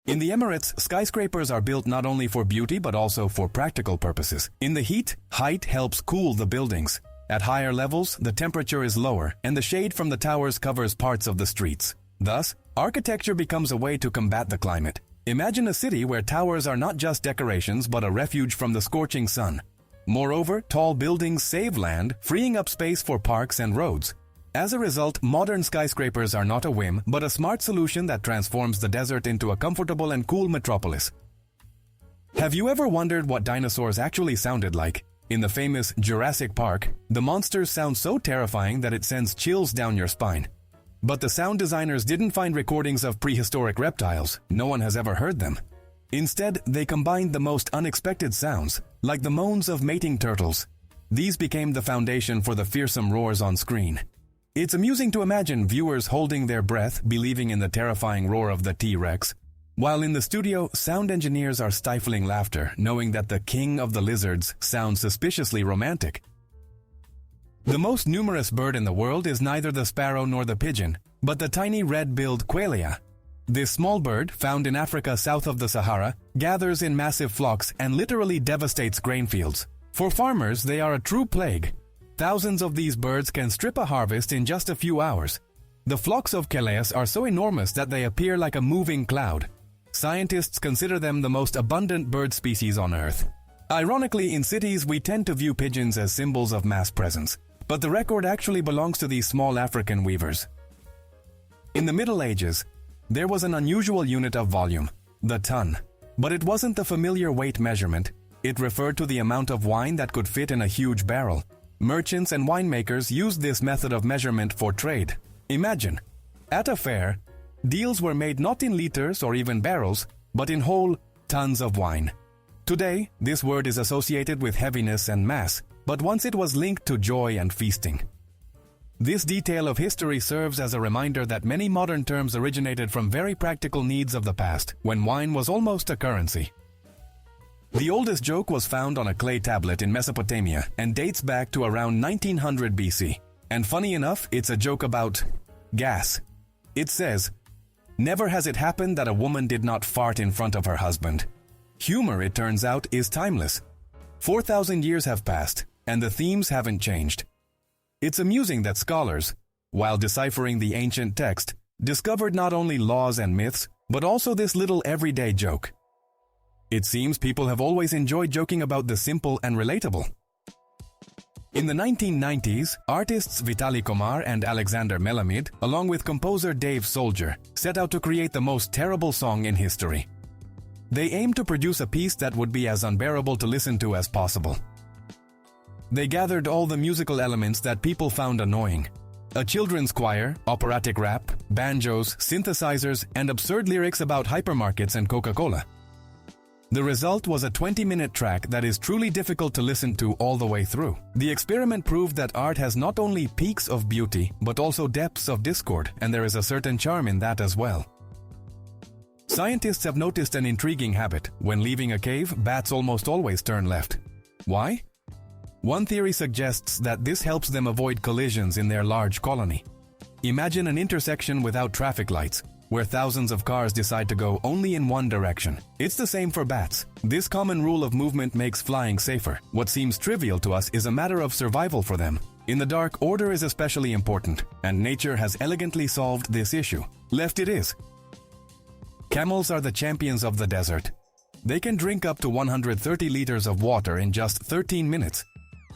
In the Emirates, skyscrapers are built not only for beauty but also for practical purposes. In the heat, height helps cool the buildings. At higher levels, the temperature is lower, and the shade from the towers covers parts of the streets. Thus, architecture becomes a way to combat the climate. Imagine a city where towers are not just decorations but a refuge from the scorching sun. Moreover, tall buildings save land, freeing up space for parks and roads. As a result, modern skyscrapers are not a whim, but a smart solution that transforms the desert into a comfortable and cool metropolis. Have you ever wondered what dinosaurs actually sounded like? In the famous Jurassic Park, the monsters sound so terrifying that it sends chills down your spine. But the sound designers didn't find recordings of prehistoric reptiles. No one has ever heard them. Instead, they combined the most unexpected sounds, like the moans of mating turtles. These became the foundation for the fearsome roars on screen. It's amusing to imagine viewers holding their breath, believing in the terrifying roar of the T-Rex, while in the studio, sound engineers are stifling laughter, knowing that the king of the lizards sounds suspiciously romantic. The most numerous bird in the world is neither the sparrow nor the pigeon, but the tiny red-billed qualia. This small bird, found in Africa south of the Sahara, gathers in massive flocks and literally devastates grain fields. For farmers, they are a true plague. Thousands of these birds can strip a harvest in just a few hours. The flocks of quailias are so enormous that they appear like a moving cloud. Scientists consider them the most abundant bird species on Earth. Ironically, in cities, we tend to view pigeons as symbols of mass presence, but the record actually belongs to these small African weavers. In the Middle Ages, there was an unusual unit of volume, the ton. But it wasn't the familiar weight measurement. It referred to the amount of wine that could fit in a huge barrel. Merchants and winemakers used this method of measurement for trade. Imagine, at a fair, deals were made not in liters or even barrels, but in whole tons of wine. Today, this word is associated with heaviness and mass, but once it was linked to joy and feasting. This detail of history serves as a reminder that many modern terms originated from very practical needs of the past, when wine was almost a currency. The oldest joke was found on a clay tablet in Mesopotamia and dates back to around 1900 BC. And funny enough, it's a joke about gas. It says, "Never has it happened that a woman did not fart in front of her husband." Humor, it turns out, is timeless. 4,000 years have passed, and the themes haven't changed. It's amusing that scholars, while deciphering the ancient text, discovered not only laws and myths, but also this little everyday joke. It seems people have always enjoyed joking about the simple and relatable. In the 1990s, artists Vitaly Komar and Alexander Melamid, along with composer Dave Soldier, set out to create the most terrible song in history. They aimed to produce a piece that would be as unbearable to listen to as possible. They gathered all the musical elements that people found annoying. A children's choir, operatic rap, banjos, synthesizers, and absurd lyrics about hypermarkets and Coca-Cola. The result was a 20-minute track that is truly difficult to listen to all the way through. The experiment proved that art has not only peaks of beauty, but also depths of discord, and there is a certain charm in that as well. Scientists have noticed an intriguing habit. When leaving a cave, bats almost always turn left. Why? One theory suggests that this helps them avoid collisions in their large colony. Imagine an intersection without traffic lights, where thousands of cars decide to go only in one direction. It's the same for bats. This common rule of movement makes flying safer. What seems trivial to us is a matter of survival for them. In the dark, order is especially important, and nature has elegantly solved this issue. Left it is. Camels are the champions of the desert. They can drink up to 130 liters of water in just 13 minutes.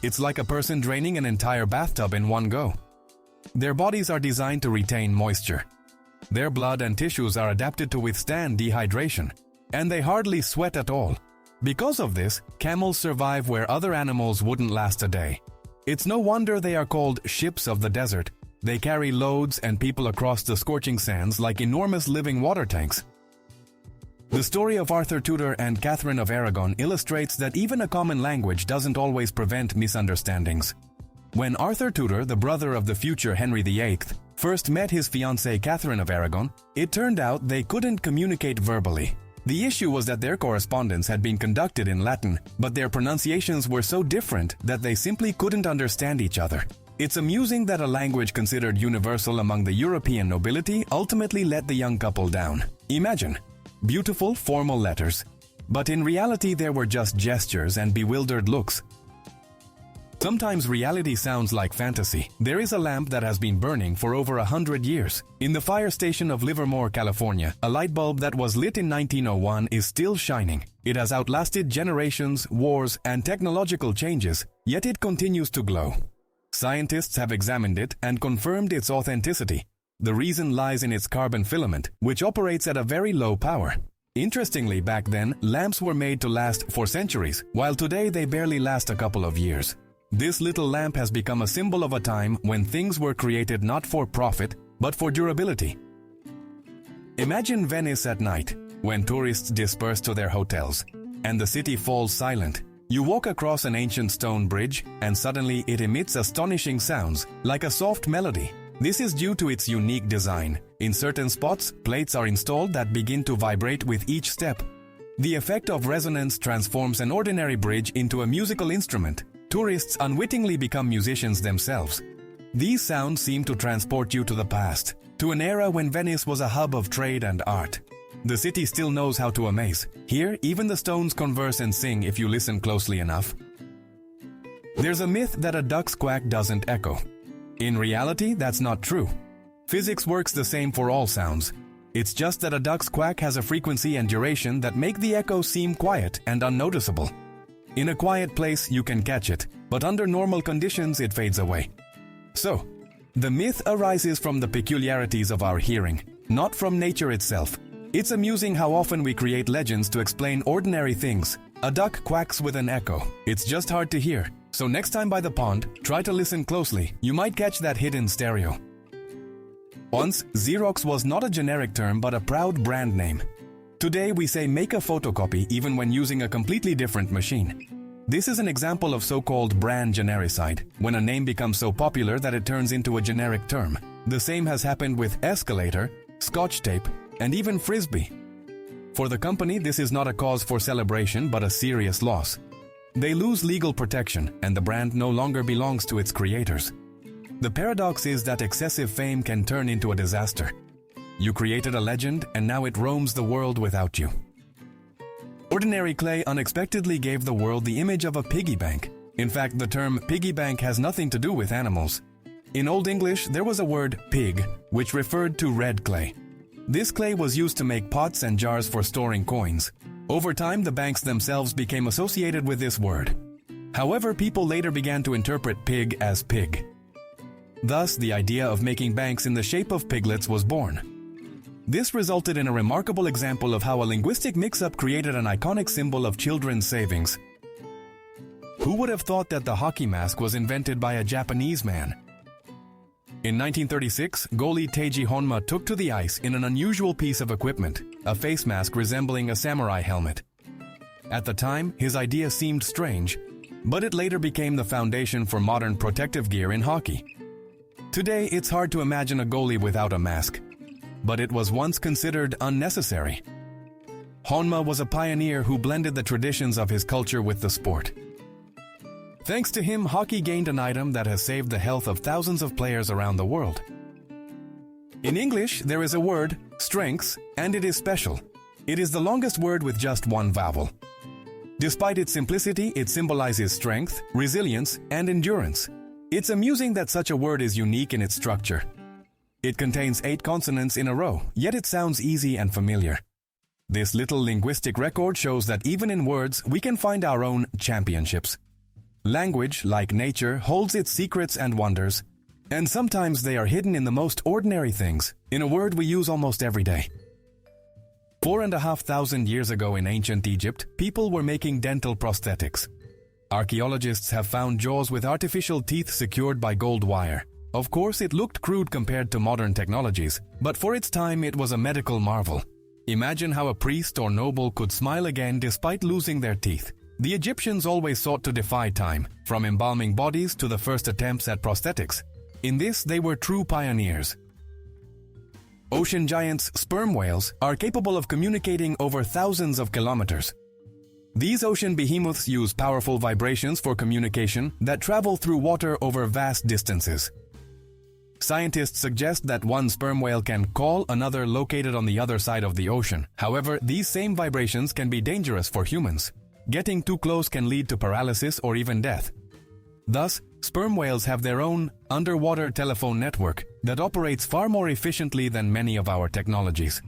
It's like a person draining an entire bathtub in one go. Their bodies are designed to retain moisture. Their blood and tissues are adapted to withstand dehydration, and they hardly sweat at all. Because of this, camels survive where other animals wouldn't last a day. It's no wonder they are called ships of the desert. They carry loads and people across the scorching sands like enormous living water tanks. The story of Arthur Tudor and Catherine of Aragon illustrates that even a common language doesn't always prevent misunderstandings. When Arthur Tudor, the brother of the future Henry VIII, first met his fiancée Catherine of Aragon, it turned out they couldn't communicate verbally. The issue was that their correspondence had been conducted in Latin, but their pronunciations were so different that they simply couldn't understand each other. It's amusing that a language considered universal among the European nobility ultimately let the young couple down. Imagine, beautiful, formal letters. But in reality, there were just gestures and bewildered looks. Sometimes reality sounds like fantasy. There is a lamp that has been burning for over 100 years. In the fire station of Livermore, California, a light bulb that was lit in 1901 is still shining. It has outlasted generations, wars, and technological changes, yet it continues to glow. Scientists have examined it and confirmed its authenticity. The reason lies in its carbon filament, which operates at a very low power. Interestingly, back then, lamps were made to last for centuries, while today they barely last a couple of years. This little lamp has become a symbol of a time when things were created not for profit, but for durability. Imagine Venice at night, when tourists disperse to their hotels, and the city falls silent. You walk across an ancient stone bridge, and suddenly it emits astonishing sounds, like a soft melody. This is due to its unique design. In certain spots, plates are installed that begin to vibrate with each step. The effect of resonance transforms an ordinary bridge into a musical instrument. Tourists unwittingly become musicians themselves. These sounds seem to transport you to the past, to an era when Venice was a hub of trade and art. The city still knows how to amaze. Here, even the stones converse and sing if you listen closely enough. There's a myth that a duck's quack doesn't echo. In reality, that's not true. Physics works the same for all sounds. It's just that a duck's quack has a frequency and duration that make the echo seem quiet and unnoticeable. In a quiet place, you can catch it, but under normal conditions, it fades away. So, the myth arises from the peculiarities of our hearing, not from nature itself. It's amusing how often we create legends to explain ordinary things. A duck quacks with an echo. It's just hard to hear. So next time by the pond, try to listen closely. You might catch that hidden stereo. Once, Xerox was not a generic term but a proud brand name. Today we say make a photocopy even when using a completely different machine. This is an example of so-called brand genericide, when a name becomes so popular that it turns into a generic term. The same has happened with escalator, scotch tape, and even frisbee. For the company, this is not a cause for celebration but a serious loss. They lose legal protection and the brand no longer belongs to its creators. The paradox is that excessive fame can turn into a disaster. You created a legend and now it roams the world without you. Ordinary clay unexpectedly gave the world the image of a piggy bank. In fact, the term piggy bank has nothing to do with animals. In Old English, there was a word pig, which referred to red clay. This clay was used to make pots and jars for storing coins. Over time, the banks themselves became associated with this word. However, people later began to interpret pig as pig. Thus, the idea of making banks in the shape of piglets was born. This resulted in a remarkable example of how a linguistic mix-up created an iconic symbol of children's savings. Who would have thought that the hockey mask was invented by a Japanese man? In 1936, goalie Teiji Honma took to the ice in an unusual piece of equipment, a face mask resembling a samurai helmet. At the time, his idea seemed strange, but it later became the foundation for modern protective gear in hockey. Today, it's hard to imagine a goalie without a mask, but it was once considered unnecessary. Honma was a pioneer who blended the traditions of his culture with the sport. Thanks to him, hockey gained an item that has saved the health of thousands of players around the world. In English, there is a word, strengths, and it is special. It is the longest word with just one vowel. Despite its simplicity, it symbolizes strength, resilience, and endurance. It's amusing that such a word is unique in its structure. It contains 8 consonants in a row, yet it sounds easy and familiar. This little linguistic record shows that even in words, we can find our own championships. Language, like nature, holds its secrets and wonders, and sometimes they are hidden in the most ordinary things, in a word we use almost every day. 4,500 years ago in ancient Egypt, people were making dental prosthetics. Archaeologists have found jaws with artificial teeth secured by gold wire. Of course, it looked crude compared to modern technologies, but for its time it was a medical marvel. Imagine how a priest or noble could smile again despite losing their teeth. The Egyptians always sought to defy time, from embalming bodies to the first attempts at prosthetics. In this, they were true pioneers. Ocean giants, sperm whales, are capable of communicating over thousands of kilometers. These ocean behemoths use powerful vibrations for communication that travel through water over vast distances. Scientists suggest that one sperm whale can call another located on the other side of the ocean. However, these same vibrations can be dangerous for humans. Getting too close can lead to paralysis or even death. Thus, sperm whales have their own underwater telephone network that operates far more efficiently than many of our technologies.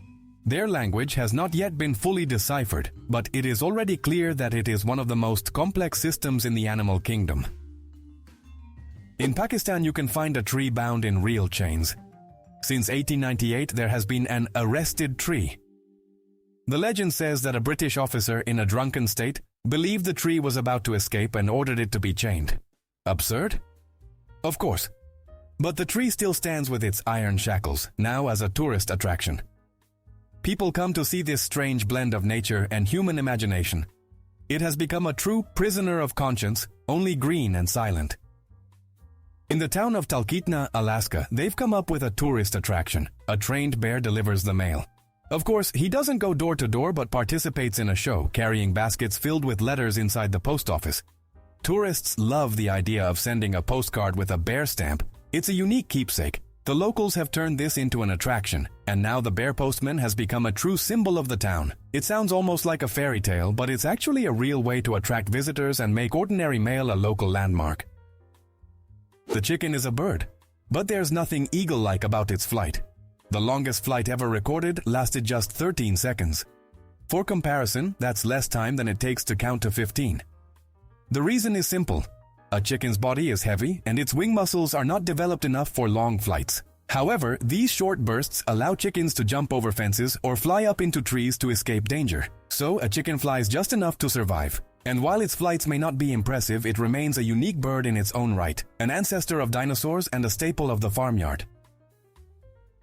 Their language has not yet been fully deciphered, but it is already clear that it is one of the most complex systems in the animal kingdom. In Pakistan, you can find a tree bound in real chains. Since 1898, there has been an arrested tree. The legend says that a British officer in a drunken state believed the tree was about to escape and ordered it to be chained. Absurd? Of course. But the tree still stands with its iron shackles, now as a tourist attraction. People come to see this strange blend of nature and human imagination. It has become a true prisoner of conscience, only green and silent. In the town of Talkeetna, Alaska, they've come up with a tourist attraction. A trained bear delivers the mail. Of course, he doesn't go door to door but participates in a show, carrying baskets filled with letters inside the post office. Tourists love the idea of sending a postcard with a bear stamp. It's a unique keepsake. The locals have turned this into an attraction, and now the bear postman has become a true symbol of the town. It sounds almost like a fairy tale, but it's actually a real way to attract visitors and make ordinary mail a local landmark. The chicken is a bird, but there's nothing eagle-like about its flight. The longest flight ever recorded lasted just 13 seconds. For comparison, that's less time than it takes to count to 15. The reason is simple. A chicken's body is heavy and its wing muscles are not developed enough for long flights. However, these short bursts allow chickens to jump over fences or fly up into trees to escape danger. So, a chicken flies just enough to survive. And while its flights may not be impressive, it remains a unique bird in its own right, an ancestor of dinosaurs and a staple of the farmyard.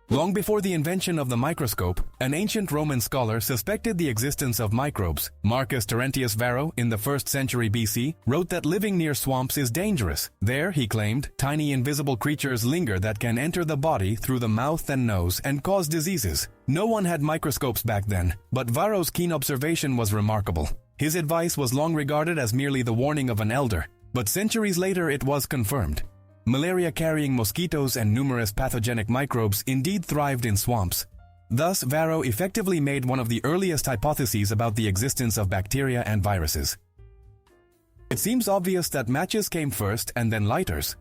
Long before the invention of the microscope, an ancient Roman scholar suspected the existence of microbes. Marcus Terentius Varro, in the 1st century BC, wrote that living near swamps is dangerous. There, he claimed, tiny invisible creatures linger that can enter the body through the mouth and nose and cause diseases. No one had microscopes back then, but Varro's keen observation was remarkable. His advice was long regarded as merely the warning of an elder, but centuries later it was confirmed. Malaria-carrying mosquitoes and numerous pathogenic microbes indeed thrived in swamps. Thus, Varro effectively made one of the earliest hypotheses about the existence of bacteria and viruses. It seems obvious that matches came first and then lighters.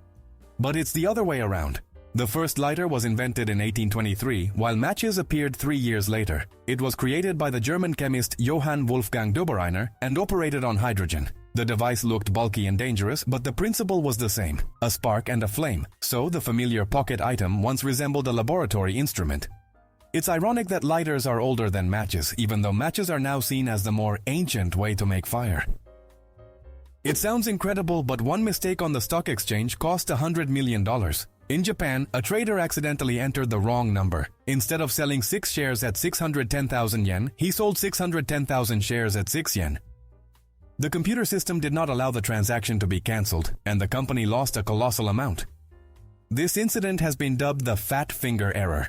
But it's the other way around. The first lighter was invented in 1823, while matches appeared 3 years later. It was created by the German chemist Johann Wolfgang Dobereiner and operated on hydrogen. The device looked bulky and dangerous, but the principle was the same, a spark and a flame, so the familiar pocket item once resembled a laboratory instrument. It's ironic that lighters are older than matches, even though matches are now seen as the more ancient way to make fire. It sounds incredible, but one mistake on the stock exchange cost $100 million. In Japan, a trader accidentally entered the wrong number. Instead of selling 6 shares at 610,000 yen, he sold 610,000 shares at 6 yen. The computer system did not allow the transaction to be cancelled, and the company lost a colossal amount. This incident has been dubbed the fat finger error,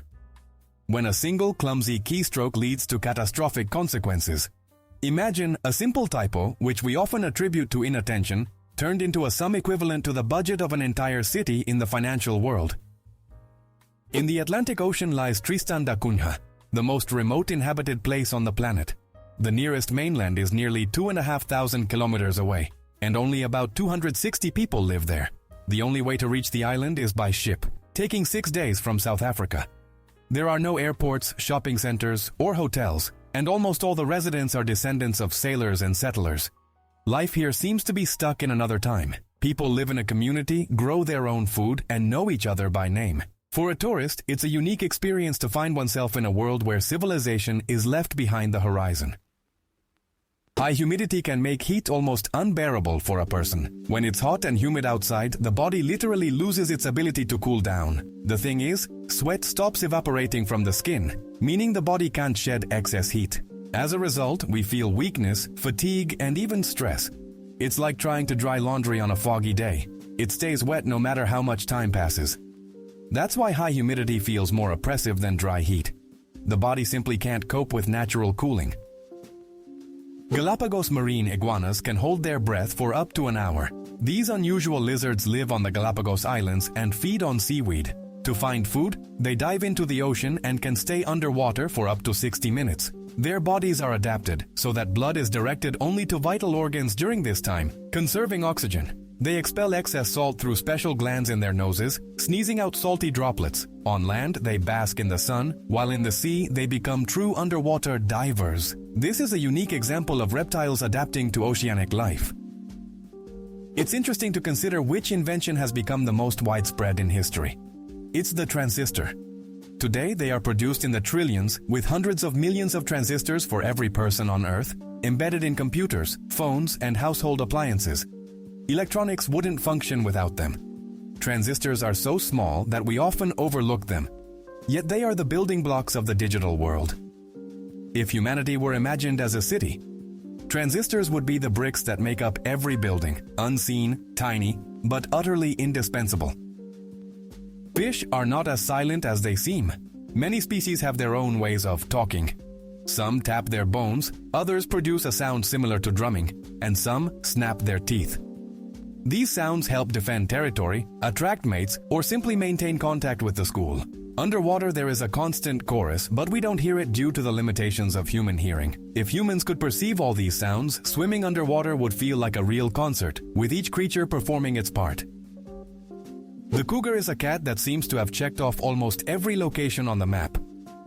when a single clumsy keystroke leads to catastrophic consequences. Imagine a simple typo, which we often attribute to inattention, turned into a sum equivalent to the budget of an entire city in the financial world. In the Atlantic Ocean lies Tristan da Cunha, the most remote inhabited place on the planet. The nearest mainland is nearly 2,500 kilometers away, and only about 260 people live there. The only way to reach the island is by ship, taking 6 days from South Africa. There are no airports, shopping centers, or hotels, and almost all the residents are descendants of sailors and settlers. Life here seems to be stuck in another time. People live in a community, grow their own food, and know each other by name. For a tourist, it's a unique experience to find oneself in a world where civilization is left behind the horizon. High humidity can make heat almost unbearable for a person. When it's hot and humid outside, the body literally loses its ability to cool down. The thing is, sweat stops evaporating from the skin, meaning the body can't shed excess heat. As a result, we feel weakness, fatigue, and even stress. It's like trying to dry laundry on a foggy day. It stays wet no matter how much time passes. That's why high humidity feels more oppressive than dry heat. The body simply can't cope with natural cooling. Galapagos marine iguanas can hold their breath for up to an hour. These unusual lizards live on the Galapagos Islands and feed on seaweed. To find food, they dive into the ocean and can stay underwater for up to 60 minutes. Their bodies are adapted so that blood is directed only to vital organs during this time, conserving oxygen. They expel excess salt through special glands in their noses, sneezing out salty droplets. On land, they bask in the sun, while in the sea, they become true underwater divers. This is a unique example of reptiles adapting to oceanic life. It's interesting to consider which invention has become the most widespread in history. It's the transistor. Today, they are produced in the trillions, with hundreds of millions of transistors for every person on Earth, embedded in computers, phones, and household appliances. Electronics wouldn't function without them. Transistors are so small that we often overlook them. Yet they are the building blocks of the digital world. If humanity were imagined as a city, transistors would be the bricks that make up every building, unseen, tiny, but utterly indispensable. Fish are not as silent as they seem. Many species have their own ways of talking. Some tap their bones, others produce a sound similar to drumming, and some snap their teeth. These sounds help defend territory, attract mates, or simply maintain contact with the school. Underwater there is a constant chorus, but we don't hear it due to the limitations of human hearing. If humans could perceive all these sounds, swimming underwater would feel like a real concert, with each creature performing its part. The cougar is a cat that seems to have checked off almost every location on the map.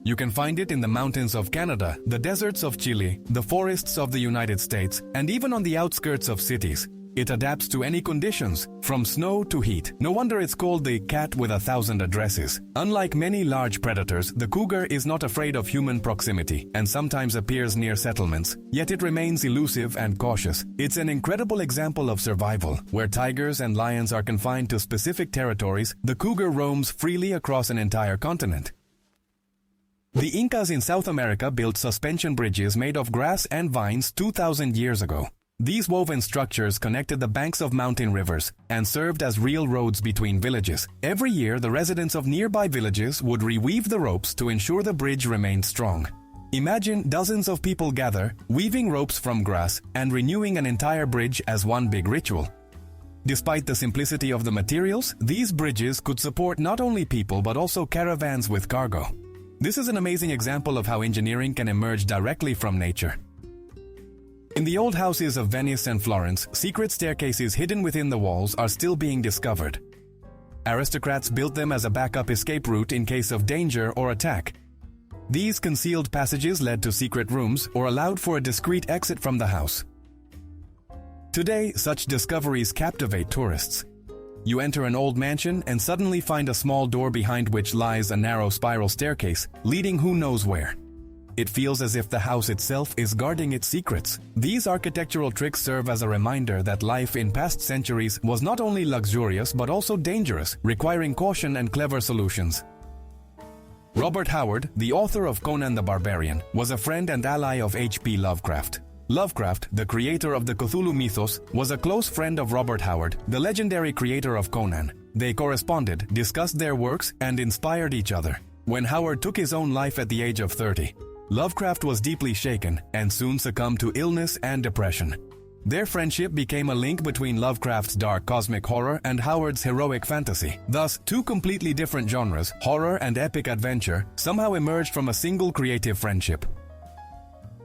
You can find it in the mountains of Canada, the deserts of Chile, the forests of the United States, and even on the outskirts of cities. It adapts to any conditions, from snow to heat. No wonder it's called the cat with 1,000 addresses. Unlike many large predators, the cougar is not afraid of human proximity and sometimes appears near settlements, yet it remains elusive and cautious. It's an incredible example of survival. Where tigers and lions are confined to specific territories, the cougar roams freely across an entire continent. The Incas in South America built suspension bridges made of grass and vines 2,000 years ago. These woven structures connected the banks of mountain rivers and served as real roads between villages. Every year, the residents of nearby villages would reweave the ropes to ensure the bridge remained strong. Imagine dozens of people gather, weaving ropes from grass and renewing an entire bridge as one big ritual. Despite the simplicity of the materials, these bridges could support not only people but also caravans with cargo. This is an amazing example of how engineering can emerge directly from nature. In the old houses of Venice and Florence, secret staircases hidden within the walls are still being discovered. Aristocrats built them as a backup escape route in case of danger or attack. These concealed passages led to secret rooms or allowed for a discreet exit from the house. Today, such discoveries captivate tourists. You enter an old mansion and suddenly find a small door behind which lies a narrow spiral staircase, leading who knows where. It feels as if the house itself is guarding its secrets. These architectural tricks serve as a reminder that life in past centuries was not only luxurious but also dangerous, requiring caution and clever solutions. Robert Howard, the author of Conan the Barbarian, was a friend and ally of H.P. Lovecraft. Lovecraft, the creator of the Cthulhu mythos, was a close friend of Robert Howard, the legendary creator of Conan. They corresponded, discussed their works, and inspired each other. When Howard took his own life at the age of 30, Lovecraft was deeply shaken and soon succumbed to illness and depression. Their friendship became a link between Lovecraft's dark cosmic horror and Howard's heroic fantasy. Thus, two completely different genres, horror and epic adventure, somehow emerged from a single creative friendship.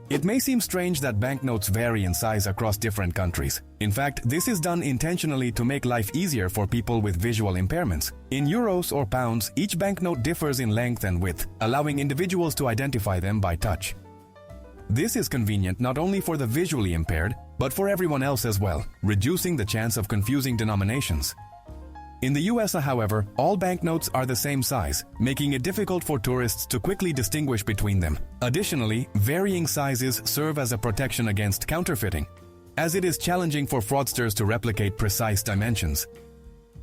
It may seem strange that banknotes vary in size across different countries. In fact, this is done intentionally to make life easier for people with visual impairments. In euros or pounds, each banknote differs in length and width, allowing individuals to identify them by touch. This is convenient not only for the visually impaired, but for everyone else as well, reducing the chance of confusing denominations. In the US, however, all banknotes are the same size, making it difficult for tourists to quickly distinguish between them. Additionally, varying sizes serve as a protection against counterfeiting, as it is challenging for fraudsters to replicate precise dimensions.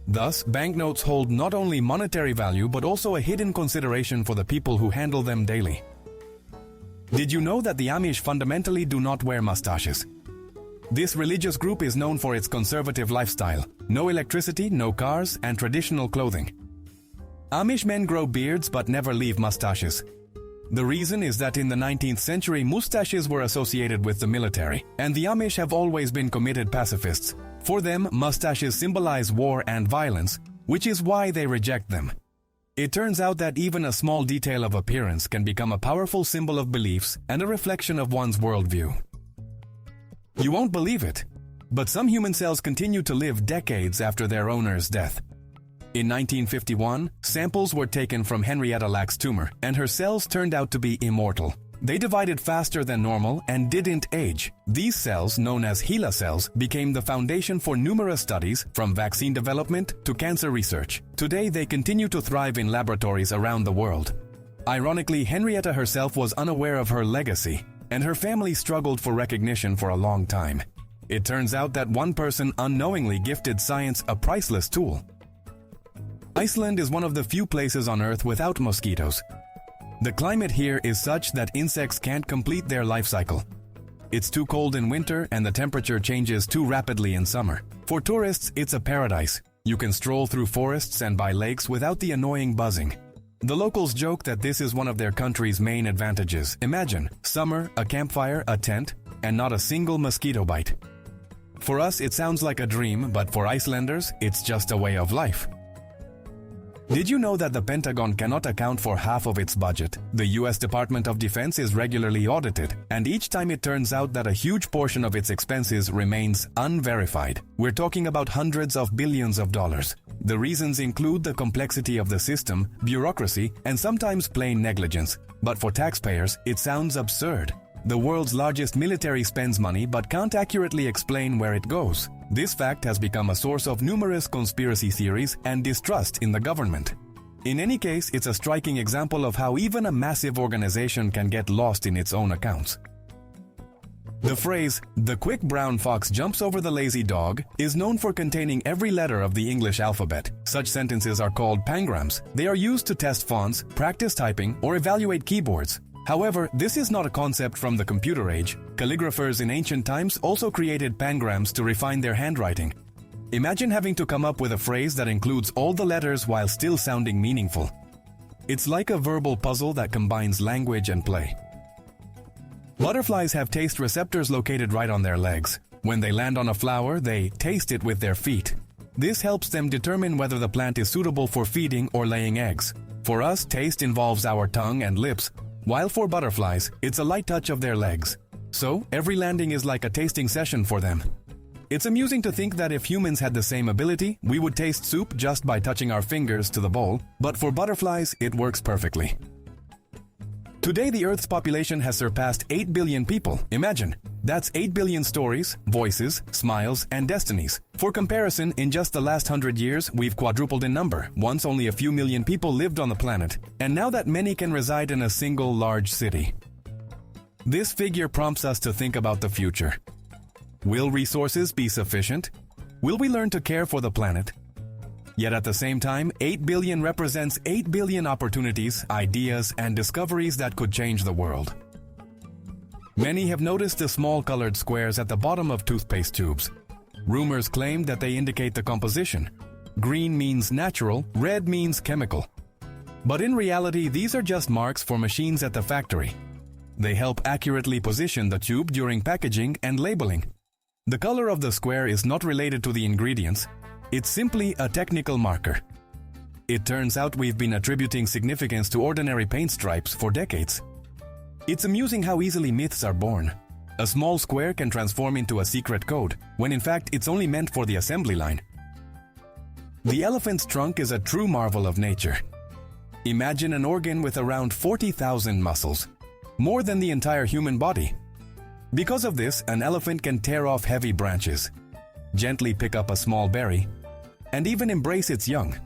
Thus, banknotes hold not only monetary value but also a hidden consideration for the people who handle them daily. Did you know that the Amish fundamentally do not wear mustaches? This religious group is known for its conservative lifestyle: no electricity, no cars, and traditional clothing. Amish men grow beards but never leave mustaches. The reason is that in the 19th century, mustaches were associated with the military, and the Amish have always been committed pacifists. For them, mustaches symbolize war and violence, which is why they reject them. It turns out that even a small detail of appearance can become a powerful symbol of beliefs and a reflection of one's worldview. You won't believe it, but some human cells continue to live decades after their owner's death. In 1951, samples were taken from Henrietta Lacks' tumor, and her cells turned out to be immortal. They divided faster than normal and didn't age. These cells, known as HeLa cells, became the foundation for numerous studies, from vaccine development to cancer research. Today, they continue to thrive in laboratories around the world. Ironically, Henrietta herself was unaware of her legacy, and her family struggled for recognition for a long time. It turns out that one person unknowingly gifted science a priceless tool. Iceland is one of the few places on Earth without mosquitoes. The climate here is such that insects can't complete their life cycle. It's too cold in winter and the temperature changes too rapidly in summer. For tourists, it's a paradise. You can stroll through forests and by lakes without the annoying buzzing. The locals joke that this is one of their country's main advantages. Imagine, summer, a campfire, a tent, and not a single mosquito bite. For us, it sounds like a dream, but for Icelanders, it's just a way of life. Did you know that the Pentagon cannot account for half of its budget? The US Department of Defense is regularly audited, and each time it turns out that a huge portion of its expenses remains unverified. We're talking about hundreds of billions of dollars. The reasons include the complexity of the system, bureaucracy, and sometimes plain negligence. But for taxpayers, it sounds absurd. The world's largest military spends money but can't accurately explain where it goes. This fact has become a source of numerous conspiracy theories and distrust in the government. In any case, it's a striking example of how even a massive organization can get lost in its own accounts. The phrase, "the quick brown fox jumps over the lazy dog," is known for containing every letter of the English alphabet. Such sentences are called pangrams. They are used to test fonts, practice typing, or evaluate keyboards. However, this is not a concept from the computer age. Calligraphers in ancient times also created pangrams to refine their handwriting. Imagine having to come up with a phrase that includes all the letters while still sounding meaningful. It's like a verbal puzzle that combines language and play. Butterflies have taste receptors located right on their legs. When they land on a flower, they taste it with their feet. This helps them determine whether the plant is suitable for feeding or laying eggs. For us, taste involves our tongue and lips, while for butterflies, it's a light touch of their legs. So, every landing is like a tasting session for them. It's amusing to think that if humans had the same ability, we would taste soup just by touching our fingers to the bowl, but for butterflies, it works perfectly. Today, the Earth's population has surpassed 8 billion people. Imagine, that's 8 billion stories, voices, smiles, and destinies. For comparison, in just the last 100 years, we've quadrupled in number. Once only a few million people lived on the planet, and now that many can reside in a single large city. This figure prompts us to think about the future. Will resources be sufficient? Will we learn to care for the planet? Yet at the same time, 8 billion represents 8 billion opportunities, ideas, and discoveries that could change the world. Many have noticed the small colored squares at the bottom of toothpaste tubes. Rumors claim that they indicate the composition. Green means natural, red means chemical. But in reality, these are just marks for machines at the factory. They help accurately position the tube during packaging and labeling. The color of the square is not related to the ingredients. It's simply a technical marker. It turns out we've been attributing significance to ordinary paint stripes for decades. It's amusing how easily myths are born. A small square can transform into a secret code, when in fact it's only meant for the assembly line. The elephant's trunk is a true marvel of nature. Imagine an organ with around 40,000 muscles, more than the entire human body. Because of this, an elephant can tear off heavy branches, gently pick up a small berry, and even embrace its young.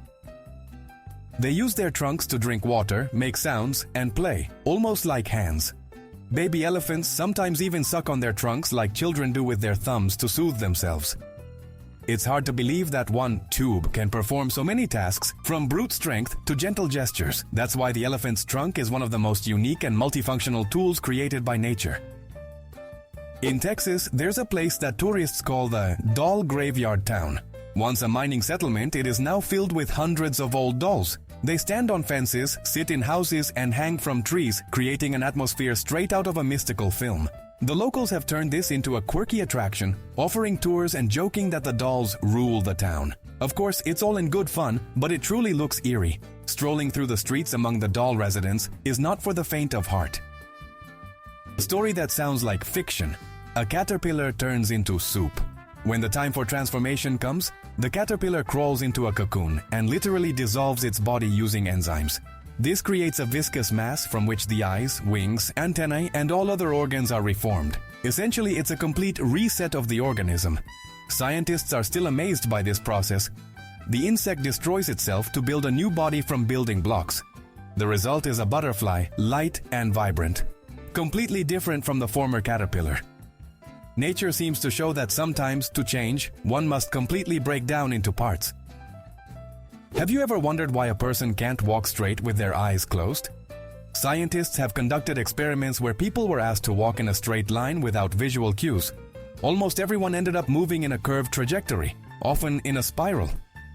They use their trunks to drink water, make sounds, and play, almost like hands. Baby elephants sometimes even suck on their trunks like children do with their thumbs to soothe themselves. It's hard to believe that one tube can perform so many tasks, from brute strength to gentle gestures. That's why the elephant's trunk is one of the most unique and multifunctional tools created by nature. In Texas, there's a place that tourists call the Doll Graveyard Town. Once a mining settlement, it is now filled with hundreds of old dolls. They stand on fences, sit in houses, and hang from trees, creating an atmosphere straight out of a mystical film. The locals have turned this into a quirky attraction, offering tours and joking that the dolls rule the town. Of course, it's all in good fun, but it truly looks eerie. Strolling through the streets among the doll residents is not for the faint of heart. A story that sounds like fiction. A caterpillar turns into soup. When the time for transformation comes, the caterpillar crawls into a cocoon and literally dissolves its body using enzymes. This creates a viscous mass from which the eyes, wings, antennae, and all other organs are reformed. Essentially, it's a complete reset of the organism. Scientists are still amazed by this process. The insect destroys itself to build a new body from building blocks. The result is a butterfly, light and vibrant. Completely different from the former caterpillar. Nature seems to show that sometimes, to change, one must completely break down into parts. Have you ever wondered why a person can't walk straight with their eyes closed? Scientists have conducted experiments where people were asked to walk in a straight line without visual cues. Almost everyone ended up moving in a curved trajectory, often in a spiral.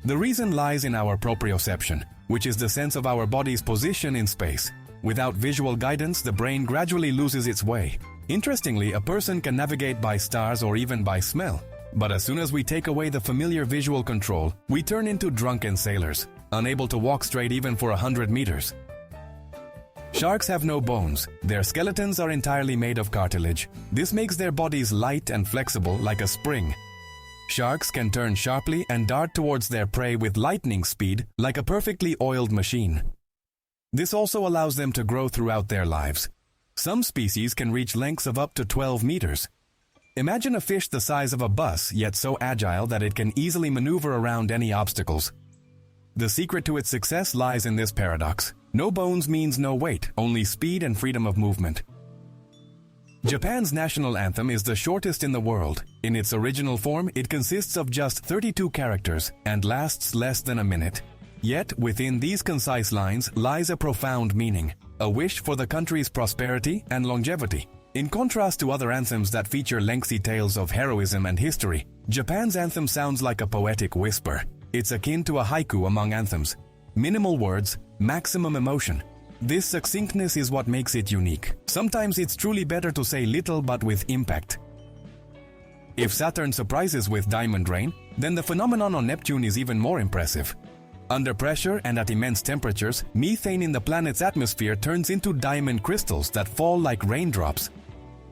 The reason lies in our proprioception, which is the sense of our body's position in space. Without visual guidance, the brain gradually loses its way. Interestingly, a person can navigate by stars or even by smell. But as soon as we take away the familiar visual control, we turn into drunken sailors, unable to walk straight even for 100 meters. Sharks have no bones. Their skeletons are entirely made of cartilage. This makes their bodies light and flexible like a spring. Sharks can turn sharply and dart towards their prey with lightning speed like a perfectly oiled machine. This also allows them to grow throughout their lives. Some species can reach lengths of up to 12 meters. Imagine a fish the size of a bus, yet so agile that it can easily maneuver around any obstacles. The secret to its success lies in this paradox. No bones means no weight, only speed and freedom of movement. Japan's national anthem is the shortest in the world. In its original form, it consists of just 32 characters and lasts less than a minute. Yet, within these concise lines lies a profound meaning, a wish for the country's prosperity and longevity. In contrast to other anthems that feature lengthy tales of heroism and history, Japan's anthem sounds like a poetic whisper. It's akin to a haiku among anthems. Minimal words, maximum emotion. This succinctness is what makes it unique. Sometimes it's truly better to say little but with impact. If Saturn surprises with diamond rain, then the phenomenon on Neptune is even more impressive. Under pressure and at immense temperatures, methane in the planet's atmosphere turns into diamond crystals that fall like raindrops.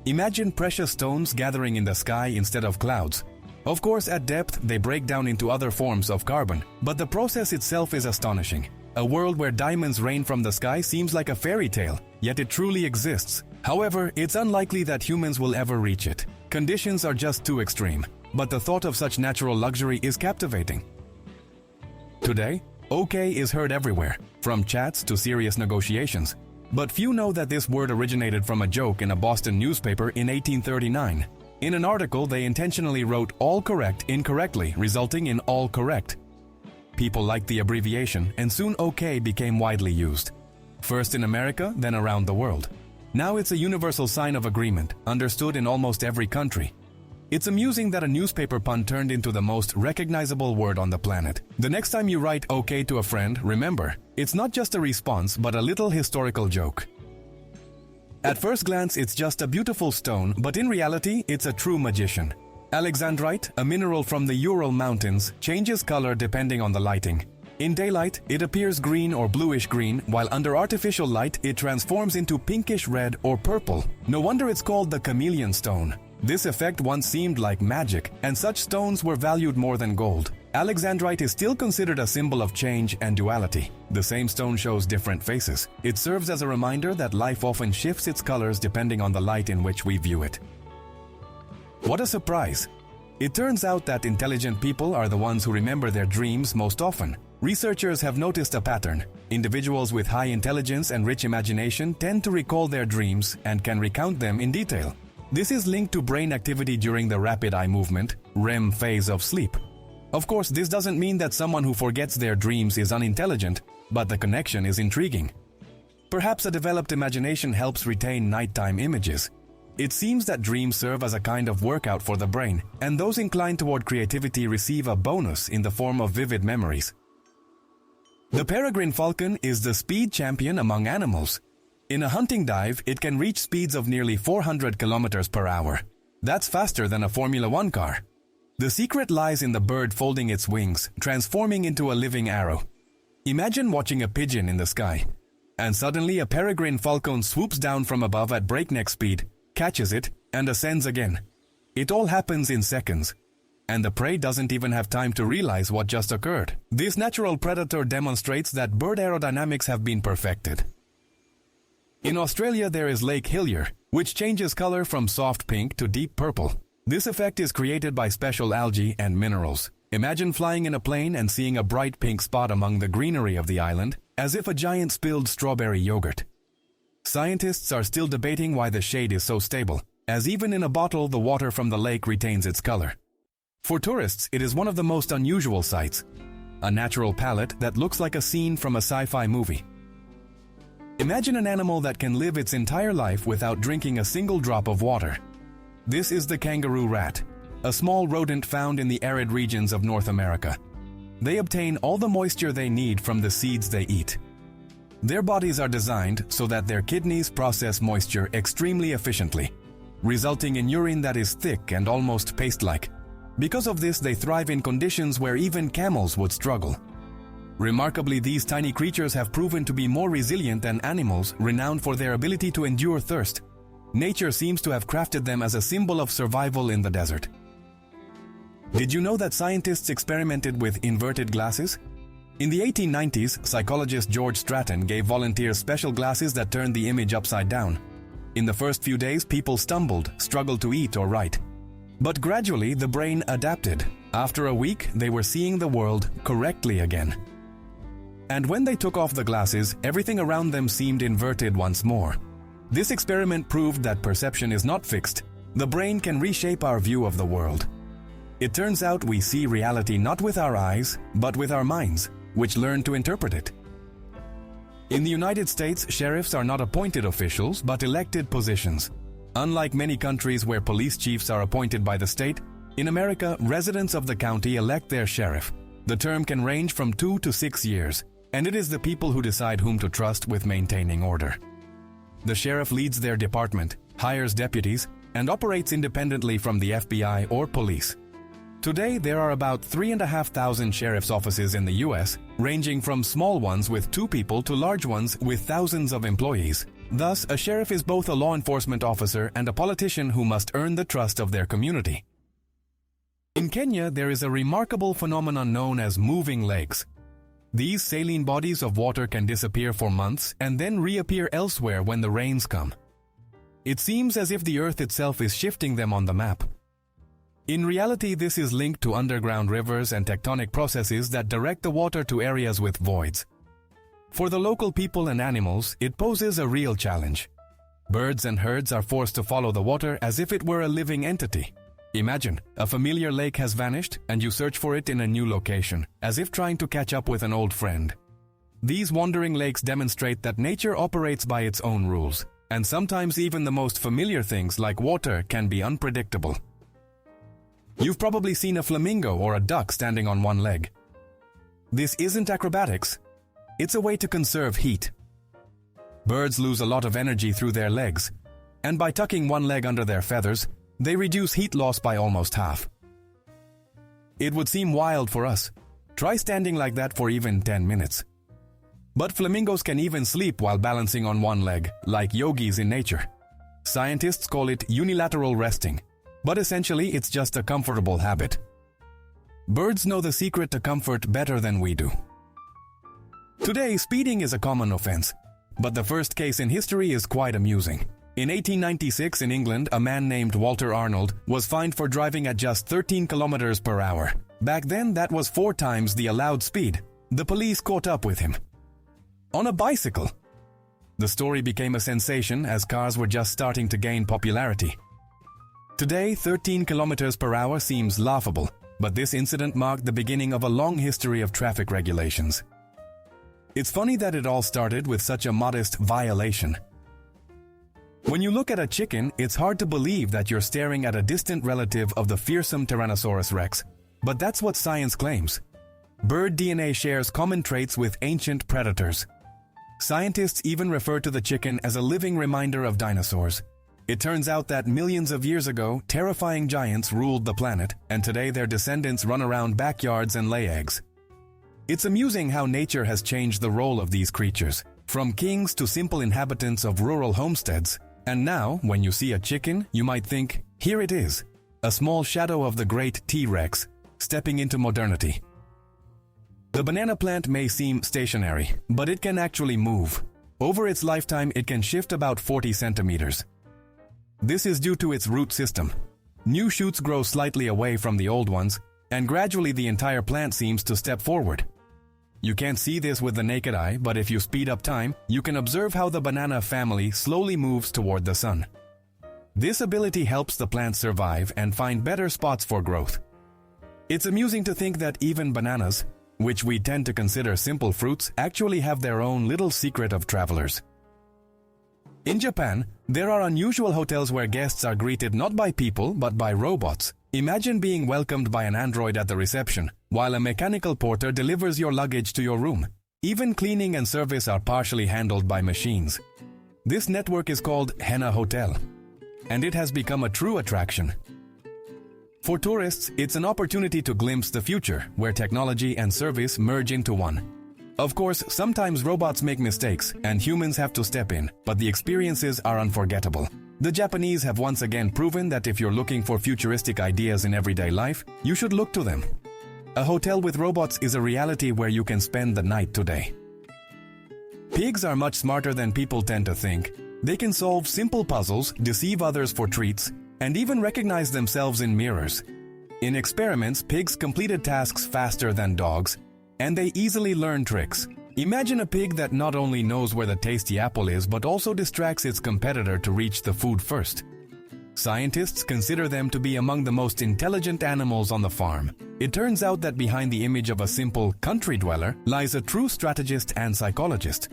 Imagine precious stones gathering in the sky instead of clouds. Of course, at depth, they break down into other forms of carbon, but the process itself is astonishing. A world where diamonds rain from the sky seems like a fairy tale, yet it truly exists. However, it's unlikely that humans will ever reach it. Conditions are just too extreme, but the thought of such natural luxury is captivating. Today, okay is heard everywhere, from chats to serious negotiations. But few know that this word originated from a joke in a Boston newspaper in 1839. In an article, they intentionally wrote all correct incorrectly, resulting in all correct. People liked the abbreviation, and soon OK became widely used. First in America, then around the world. Now it's a universal sign of agreement, understood in almost every country. It's amusing that a newspaper pun turned into the most recognizable word on the planet. The next time you write OK to a friend, remember, it's not just a response, but a little historical joke. At first glance, it's just a beautiful stone, but in reality, it's a true magician. Alexandrite, a mineral from the Ural Mountains, changes color depending on the lighting. In daylight, it appears green or bluish green, while under artificial light, it transforms into pinkish red or purple. No wonder it's called the chameleon stone. This effect once seemed like magic, and such stones were valued more than gold. Alexandrite is still considered a symbol of change and duality. The same stone shows different faces. It serves as a reminder that life often shifts its colors depending on the light in which we view it. What a surprise! It turns out that intelligent people are the ones who remember their dreams most often. Researchers have noticed a pattern. Individuals with high intelligence and rich imagination tend to recall their dreams and can recount them in detail. This is linked to brain activity during the rapid eye movement, REM phase of sleep. Of course, this doesn't mean that someone who forgets their dreams is unintelligent, but the connection is intriguing. Perhaps a developed imagination helps retain nighttime images. It seems that dreams serve as a kind of workout for the brain, and those inclined toward creativity receive a bonus in the form of vivid memories. The peregrine falcon is the speed champion among animals. In a hunting dive, it can reach speeds of nearly 400 kilometers per hour. That's faster than a Formula One car. The secret lies in the bird folding its wings, transforming into a living arrow. Imagine watching a pigeon in the sky, and suddenly a peregrine falcon swoops down from above at breakneck speed, catches it, and ascends again. It all happens in seconds, and the prey doesn't even have time to realize what just occurred. This natural predator demonstrates that bird aerodynamics have been perfected. In Australia, there is Lake Hillier, which changes color from soft pink to deep purple. This effect is created by special algae and minerals. Imagine flying in a plane and seeing a bright pink spot among the greenery of the island, as if a giant spilled strawberry yogurt. Scientists are still debating why the shade is so stable, as even in a bottle the water from the lake retains its color. For tourists, it is one of the most unusual sights, a natural palette that looks like a scene from a sci-fi movie. Imagine an animal that can live its entire life without drinking a single drop of water. This is the kangaroo rat, a small rodent found in the arid regions of North America. They obtain all the moisture they need from the seeds they eat. Their bodies are designed so that their kidneys process moisture extremely efficiently, resulting in urine that is thick and almost paste-like. Because of this, they thrive in conditions where even camels would struggle. Remarkably, these tiny creatures have proven to be more resilient than animals renowned for their ability to endure thirst. Nature seems to have crafted them as a symbol of survival in the desert. Did you know that scientists experimented with inverted glasses? In the 1890s, psychologist George Stratton gave volunteers special glasses that turned the image upside down. In the first few days, people stumbled, struggled to eat or write. But gradually, the brain adapted. After a week, they were seeing the world correctly again. And when they took off the glasses, everything around them seemed inverted once more. This experiment proved that perception is not fixed. The brain can reshape our view of the world. It turns out we see reality not with our eyes, but with our minds, which learn to interpret it. In the United States, sheriffs are not appointed officials, but elected positions. Unlike many countries where police chiefs are appointed by the state, in America, residents of the county elect their sheriff. The term can range from 2 to 6 years, and it is the people who decide whom to trust with maintaining order. The sheriff leads their department, hires deputies, and operates independently from the FBI or police. Today, there are about 3,500 sheriff's offices in the U.S., ranging from small ones with 2 people to large ones with thousands of employees. Thus, a sheriff is both a law enforcement officer and a politician who must earn the trust of their community. In Kenya, there is a remarkable phenomenon known as moving lakes. These saline bodies of water can disappear for months and then reappear elsewhere when the rains come. It seems as if the earth itself is shifting them on the map. In reality, this is linked to underground rivers and tectonic processes that direct the water to areas with voids. For the local people and animals, it poses a real challenge. Birds and herds are forced to follow the water as if it were a living entity. Imagine, a familiar lake has vanished and you search for it in a new location, as if trying to catch up with an old friend. These wandering lakes demonstrate that nature operates by its own rules, and sometimes even the most familiar things like water can be unpredictable. You've probably seen a flamingo or a duck standing on one leg. This isn't acrobatics. It's a way to conserve heat. Birds lose a lot of energy through their legs, and by tucking one leg under their feathers, they reduce heat loss by almost half. It would seem wild for us. Try standing like that for even 10 minutes. But flamingos can even sleep while balancing on one leg, like yogis in nature. Scientists call it unilateral resting, but essentially it's just a comfortable habit. Birds know the secret to comfort better than we do. Today, speeding is a common offense, but the first case in history is quite amusing. In 1896 in England, a man named Walter Arnold was fined for driving at just 13 kilometers per hour. Back then, that was 4 times the allowed speed. The police caught up with him. On a bicycle. The story became a sensation as cars were just starting to gain popularity. Today, 13 kilometers per hour seems laughable, but this incident marked the beginning of a long history of traffic regulations. It's funny that it all started with such a modest violation. When you look at a chicken, it's hard to believe that you're staring at a distant relative of the fearsome Tyrannosaurus rex, but that's what science claims. Bird DNA shares common traits with ancient predators. Scientists even refer to the chicken as a living reminder of dinosaurs. It turns out that millions of years ago, terrifying giants ruled the planet, and today their descendants run around backyards and lay eggs. It's amusing how nature has changed the role of these creatures, from kings to simple inhabitants of rural homesteads. And now, when you see a chicken, you might think, here it is, a small shadow of the great T-Rex, stepping into modernity. The banana plant may seem stationary, but it can actually move. Over its lifetime, it can shift about 40 centimeters. This is due to its root system. New shoots grow slightly away from the old ones, and gradually the entire plant seems to step forward. You can't see this with the naked eye, but if you speed up time, you can observe how the banana family slowly moves toward the sun. This ability helps the plant survive and find better spots for growth. It's amusing to think that even bananas, which we tend to consider simple fruits, actually have their own little secret of travelers. In Japan, there are unusual hotels where guests are greeted not by people but by robots. Imagine being welcomed by an android at the reception, while a mechanical porter delivers your luggage to your room. Even cleaning and service are partially handled by machines. This network is called Henna Hotel, and it has become a true attraction. For tourists, it's an opportunity to glimpse the future, where technology and service merge into one. Of course, sometimes robots make mistakes, and humans have to step in, but the experiences are unforgettable. The Japanese have once again proven that if you're looking for futuristic ideas in everyday life, you should look to them. A hotel with robots is a reality where you can spend the night today. Pigs are much smarter than people tend to think. They can solve simple puzzles, deceive others for treats, and even recognize themselves in mirrors. In experiments, pigs completed tasks faster than dogs, and they easily learn tricks. Imagine a pig that not only knows where the tasty apple is, but also distracts its competitor to reach the food first. Scientists consider them to be among the most intelligent animals on the farm. It turns out that behind the image of a simple country dweller lies a true strategist and psychologist.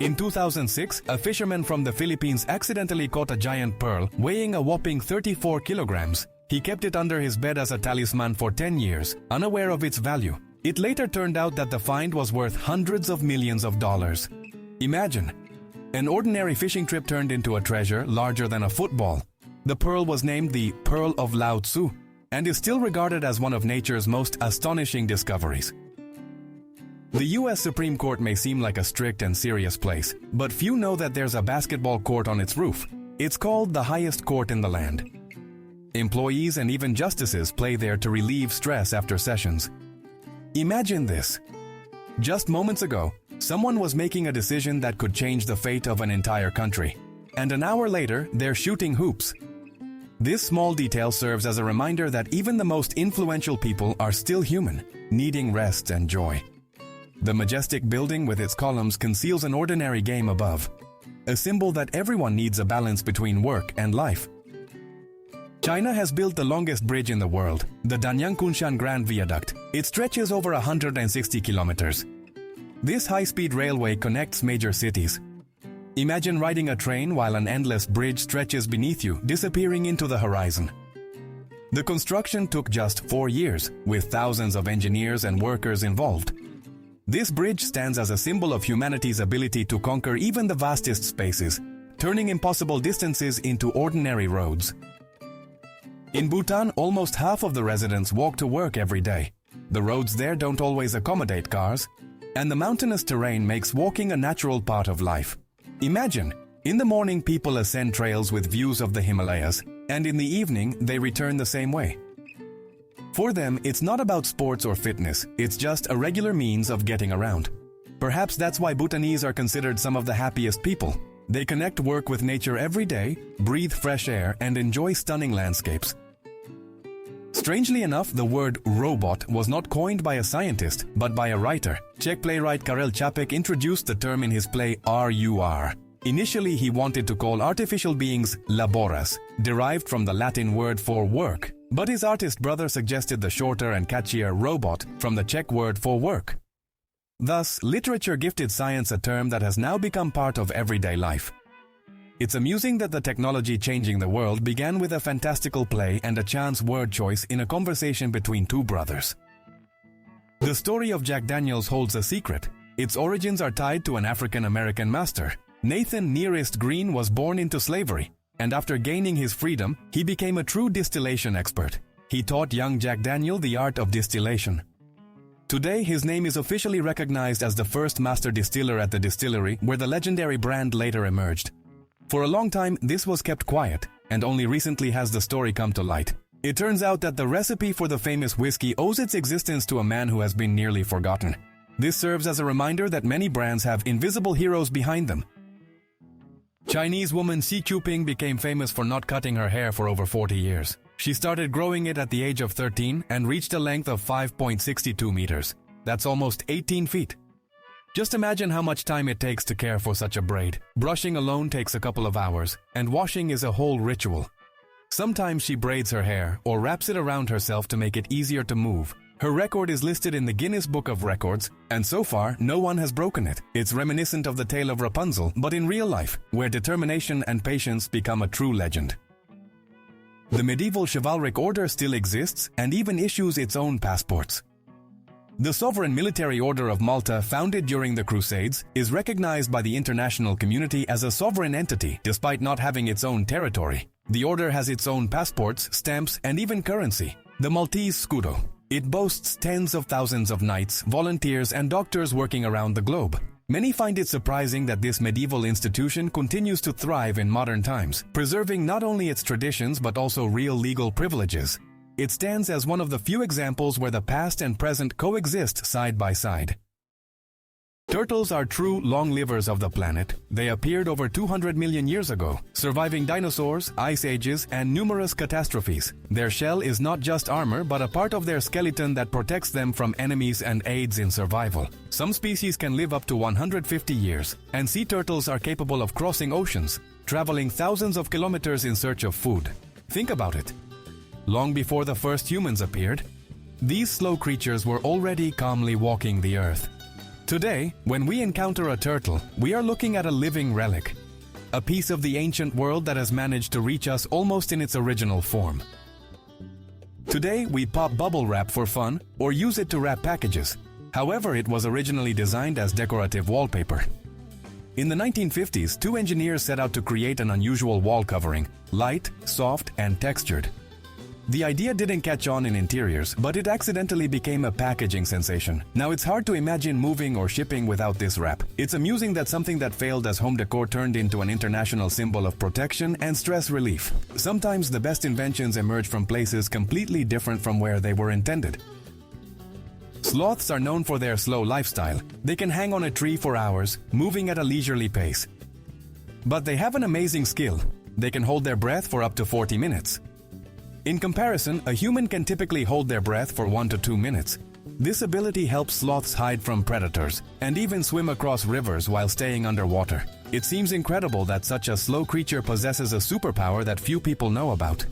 In 2006, a fisherman from the Philippines accidentally caught a giant pearl weighing a whopping 34 kilograms. He kept it under his bed as a talisman for 10 years, unaware of its value. It later turned out that the find was worth hundreds of millions of dollars. Imagine, an ordinary fishing trip turned into a treasure larger than a football. The pearl was named the Pearl of Lao Tzu and is still regarded as one of nature's most astonishing discoveries. The US Supreme Court may seem like a strict and serious place, but few know that there's a basketball court on its roof. It's called the highest court in the land. Employees and even justices play there to relieve stress after sessions. Imagine this. Just moments ago, someone was making a decision that could change the fate of an entire country. And an hour later, they're shooting hoops. This small detail serves as a reminder that even the most influential people are still human, needing rest and joy. The majestic building with its columns conceals an ordinary game above, a symbol that everyone needs a balance between work and life. China has built the longest bridge in the world, the Danyang-Kunshan Grand Viaduct. It stretches over 160 kilometers. This high-speed railway connects major cities. Imagine riding a train while an endless bridge stretches beneath you, disappearing into the horizon. The construction took just 4 years, with thousands of engineers and workers involved. This bridge stands as a symbol of humanity's ability to conquer even the vastest spaces, turning impossible distances into ordinary roads. In Bhutan, almost half of the residents walk to work every day. The roads there don't always accommodate cars, and the mountainous terrain makes walking a natural part of life. Imagine, in the morning people ascend trails with views of the Himalayas, and in the evening they return the same way. For them, it's not about sports or fitness, it's just a regular means of getting around. Perhaps that's why Bhutanese are considered some of the happiest people. They connect work with nature every day, breathe fresh air, and enjoy stunning landscapes. Strangely enough, the word robot was not coined by a scientist, but by a writer. Czech playwright Karel Čapek introduced the term in his play RUR. Initially, he wanted to call artificial beings laboras, derived from the Latin word for work. But his artist brother suggested the shorter and catchier robot from the Czech word for work. Thus, literature gifted science a term that has now become part of everyday life. It's amusing that the technology changing the world began with a fantastical play and a chance word choice in a conversation between two brothers. The story of Jack Daniels holds a secret. Its origins are tied to an African-American master. Nathan Nearest Green was born into slavery, and after gaining his freedom, he became a true distillation expert. He taught young Jack Daniel the art of distillation. Today, his name is officially recognized as the first master distiller at the distillery where the legendary brand later emerged. For a long time, this was kept quiet, and only recently has the story come to light. It turns out that the recipe for the famous whiskey owes its existence to a man who has been nearly forgotten. This serves as a reminder that many brands have invisible heroes behind them. Chinese woman Xi Jinping became famous for not cutting her hair for over 40 years. She started growing it at the age of 13 and reached a length of 5.62 meters. That's almost 18 feet. Just imagine how much time it takes to care for such a braid. Brushing alone takes a couple of hours, and washing is a whole ritual. Sometimes she braids her hair or wraps it around herself to make it easier to move. Her record is listed in the Guinness Book of Records, and so far, no one has broken it. It's reminiscent of the tale of Rapunzel, but in real life, where determination and patience become a true legend. The medieval chivalric order still exists and even issues its own passports. The Sovereign Military Order of Malta, founded during the Crusades, is recognized by the international community as a sovereign entity despite not having its own territory. The order has its own passports, stamps, and even currency, the Maltese scudo. It boasts tens of thousands of knights, volunteers, and doctors working around the globe. Many find it surprising that this medieval institution continues to thrive in modern times, preserving not only its traditions but also real legal privileges. It stands as one of the few examples where the past and present coexist side by side. Turtles are true long livers of the planet. They appeared over 200 million years ago, surviving dinosaurs, ice ages, and numerous catastrophes. Their shell is not just armor, but a part of their skeleton that protects them from enemies and aids in survival. Some species can live up to 150 years, and sea turtles are capable of crossing oceans, traveling thousands of kilometers in search of food. Think about it. Long before the first humans appeared, these slow creatures were already calmly walking the earth. Today, when we encounter a turtle, we are looking at a living relic, a piece of the ancient world that has managed to reach us almost in its original form. Today, we pop bubble wrap for fun or use it to wrap packages. However, it was originally designed as decorative wallpaper. In the 1950s, two engineers set out to create an unusual wall covering, light, soft, and textured. The idea didn't catch on in interiors, but it accidentally became a packaging sensation. Now it's hard to imagine moving or shipping without this wrap. It's amusing that something that failed as home decor turned into an international symbol of protection and stress relief. Sometimes the best inventions emerge from places completely different from where they were intended. Sloths are known for their slow lifestyle. They can hang on a tree for hours, moving at a leisurely pace. But they have an amazing skill. They can hold their breath for up to 40 minutes. In comparison, a human can typically hold their breath for 1 to 2 minutes. This ability helps sloths hide from predators and even swim across rivers while staying underwater. It seems incredible that such a slow creature possesses a superpower that few people know about.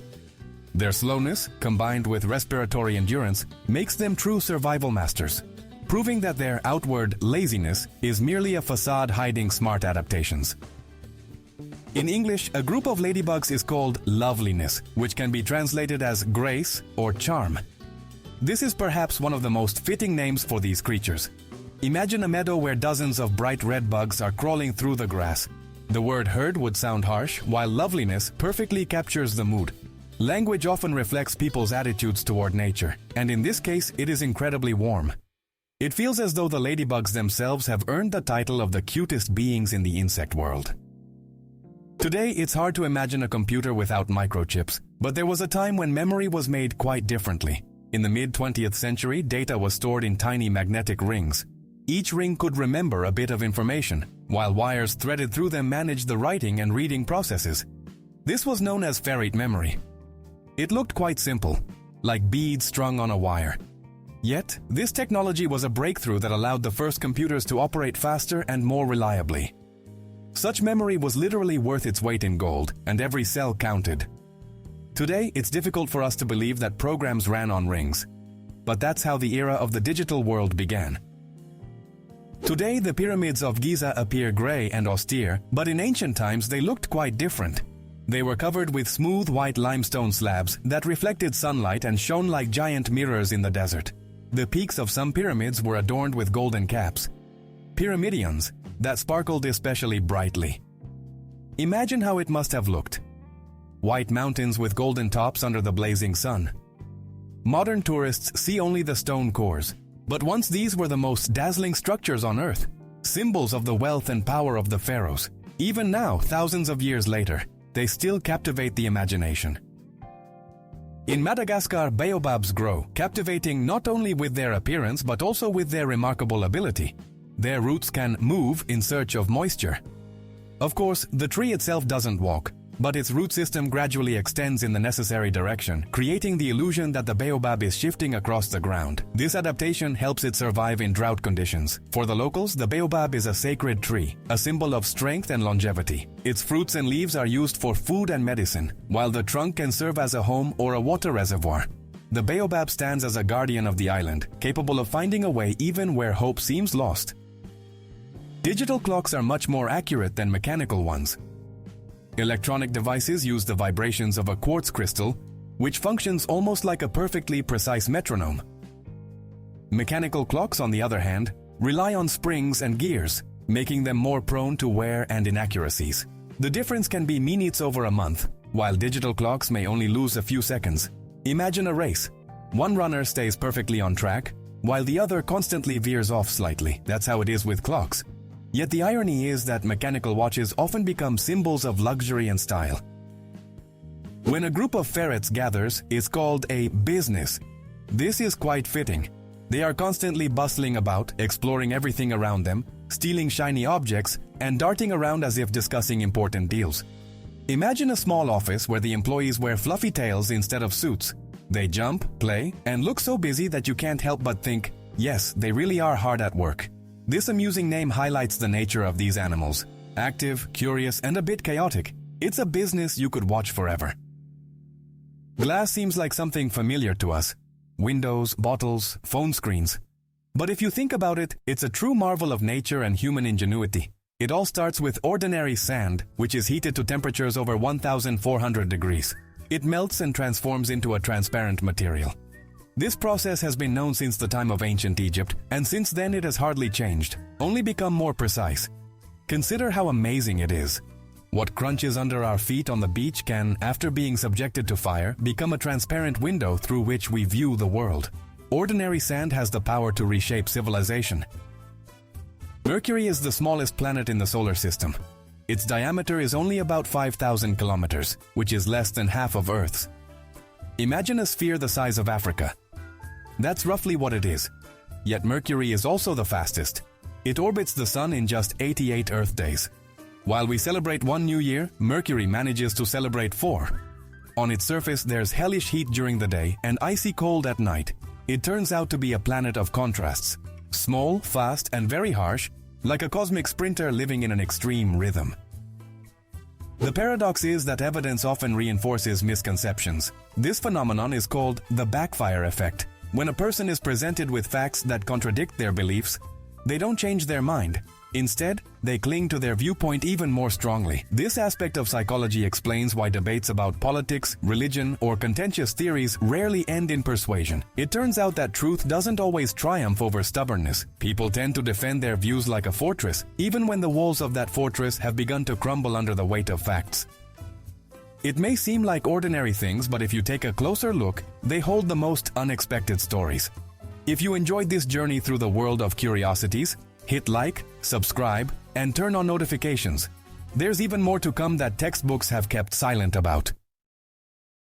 Their slowness, combined with respiratory endurance, makes them true survival masters, proving that their outward laziness is merely a facade hiding smart adaptations. In English, a group of ladybugs is called loveliness, which can be translated as grace or charm. This is perhaps one of the most fitting names for these creatures. Imagine a meadow where dozens of bright red bugs are crawling through the grass. The word herd would sound harsh, while loveliness perfectly captures the mood. Language often reflects people's attitudes toward nature, and in this case, it is incredibly warm. It feels as though the ladybugs themselves have earned the title of the cutest beings in the insect world. Today, it's hard to imagine a computer without microchips, but there was a time when memory was made quite differently. In the mid-20th century, data was stored in tiny magnetic rings. Each ring could remember a bit of information, while wires threaded through them managed the writing and reading processes. This was known as ferrite memory. It looked quite simple, like beads strung on a wire. Yet, this technology was a breakthrough that allowed the first computers to operate faster and more reliably. Such memory was literally worth its weight in gold, and every cell counted. Today, it's difficult for us to believe that programs ran on rings. But that's how the era of the digital world began. Today, the pyramids of Giza appear gray and austere, but in ancient times they looked quite different. They were covered with smooth white limestone slabs that reflected sunlight and shone like giant mirrors in the desert. The peaks of some pyramids were adorned with golden caps, pyramidions, that sparkled especially brightly. Imagine how it must have looked. White mountains with golden tops under the blazing sun. Modern tourists see only the stone cores, But once these were the most dazzling structures on Earth, symbols of the wealth and power of the pharaohs. Even now, thousands of years later, they still captivate the imagination. In Madagascar, baobabs grow, captivating not only with their appearance but also with their remarkable ability. Their roots can move in search of moisture. Of course, the tree itself doesn't walk, but its root system gradually extends in the necessary direction, creating the illusion that the baobab is shifting across the ground. This adaptation helps it survive in drought conditions. For the locals, the baobab is a sacred tree, a symbol of strength and longevity. Its fruits and leaves are used for food and medicine, while the trunk can serve as a home or a water reservoir. The baobab stands as a guardian of the island, capable of finding a way even where hope seems lost. Digital clocks are much more accurate than mechanical ones. Electronic devices use the vibrations of a quartz crystal, which functions almost like a perfectly precise metronome. Mechanical clocks, on the other hand, rely on springs and gears, making them more prone to wear and inaccuracies. The difference can be minutes over a month, while digital clocks may only lose a few seconds. Imagine a race. One runner stays perfectly on track, while the other constantly veers off slightly. That's how it is with clocks. Yet the irony is that mechanical watches often become symbols of luxury and style. When a group of ferrets gathers, it's called a business. This is quite fitting. They are constantly bustling about, exploring everything around them, stealing shiny objects, and darting around as if discussing important deals. Imagine a small office where the employees wear fluffy tails instead of suits. They jump, play, and look so busy that you can't help but think, yes, they really are hard at work. This amusing name highlights the nature of these animals. Active, curious, and a bit chaotic. It's a business you could watch forever. Glass seems like something familiar to us. Windows, bottles, phone screens. But if you think about it, it's a true marvel of nature and human ingenuity. It all starts with ordinary sand, which is heated to temperatures over 1,400 degrees. It melts and transforms into a transparent material. This process has been known since the time of ancient Egypt, and since then it has hardly changed, only become more precise. Consider how amazing it is. What crunches under our feet on the beach can, after being subjected to fire, become a transparent window through which we view the world. Ordinary sand has the power to reshape civilization. Mercury is the smallest planet in the solar system. Its diameter is only about 5,000 kilometers, which is less than half of Earth's. Imagine a sphere the size of Africa. That's roughly what it is. Yet Mercury is also the fastest. It orbits the Sun in just 88 Earth days. While we celebrate one new year, Mercury manages to celebrate 4. On its surface, there's hellish heat during the day and icy cold at night. It turns out to be a planet of contrasts. Small, fast, and very harsh, like a cosmic sprinter living in an extreme rhythm. The paradox is that evidence often reinforces misconceptions. This phenomenon is called the backfire effect. When a person is presented with facts that contradict their beliefs, they don't change their mind. Instead, they cling to their viewpoint even more strongly. This aspect of psychology explains why debates about politics, religion, or contentious theories rarely end in persuasion. It turns out that truth doesn't always triumph over stubbornness. People tend to defend their views like a fortress, even when the walls of that fortress have begun to crumble under the weight of facts. It may seem like ordinary things, but if you take a closer look, they hold the most unexpected stories. If you enjoyed this journey through the world of curiosities, hit like, subscribe, and turn on notifications. There's even more to come that textbooks have kept silent about.